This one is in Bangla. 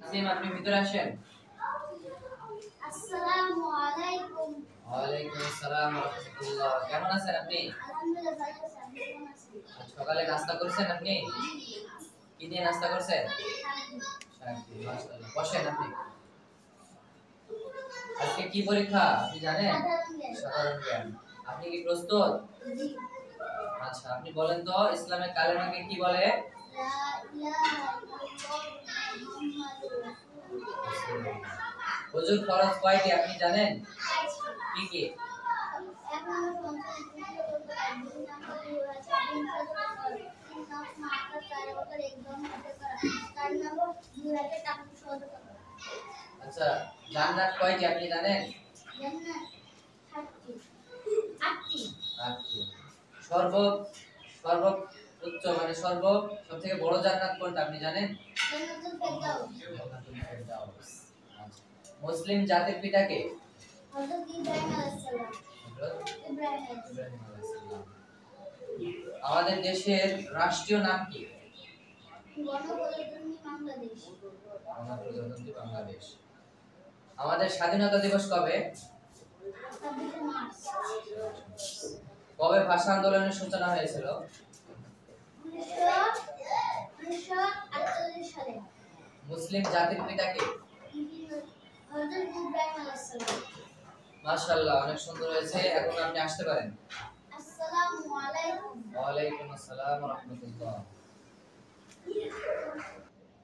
সিম আপনি ভিতরে আসেন। আসসালামু আলাইকুম। ওয়ালাইকুম আসসালাম ওয়া রাহমাতুল্লাহ। কেমন আছেন আপনি? আলহামদুলিল্লাহ ভালো আছি। আপনি কেমন আছেন? সকালে নাস্তা করেছেন আপনি? কি দিয়ে নাস্তা করছেন? শাক দিয়ে, মাশাআল্লাহ। বসেন আপনি। আজকে কি পরীক্ষা আপনি জানেন? সাধারণ জ্ঞান। আপনি কি প্রস্তুত? জি। আচ্ছা, আপনি বলেন তো ইসলামে কালেমাকে কি বলে? লা ইলাহা ইল্লাল্লাহ মুহাম্মাদুর রাসূলুল্লাহ। হুজুর ফরজ কয়টি আপনি জানেন? কি কি? এক নম্বর দুই নম্বর তিন নম্বর চার বছর একদম হতে করা, চার নম্বর দুই হাতে টাকা সহজে করা। আচ্ছা, জান্নাত কয়টি আপনি জানেন? জান্নাত 8টি। 8টি। সর্ব সর্ব উচ্চ মানে সবথেকে বড় জান্নাত কোনটা আপনি জানেন? জান্নাতুল ফেরদাউস। জান্নাতুল ফেরদাউস। আচ্ছা, মুসলিম জাতির পিতা কে? হযরত ইব্রাহিম আলাইহিস সালাম। হযরত ইব্রাহিম আলাইহিস সালাম। আমাদের দেশের রাষ্ট্রীয় নাম কি? গণপ্রজাতন্ত্রী বাংলাদেশ। গণপ্রজাতন্ত্রী বাংলাদেশ। আমাদের স্বাধীনতা দিবস কবে? 26 মার্চ। কবে ভাষা আন্দোলনের সূচনা হয়েছিল? 1948 সালে। মুসলিম জাতির পিতা কে? হযরত ইব্রাহিম আলাইহিস সালাম। মাশাআল্লাহ, অনেক সুন্দর হয়েছে। এখন আপনি আসতে পারেন। আসসালামু আলাইকুম। ওয়া আলাইকুম আসসালাম ওয়া রাহমাতুল্লাহ।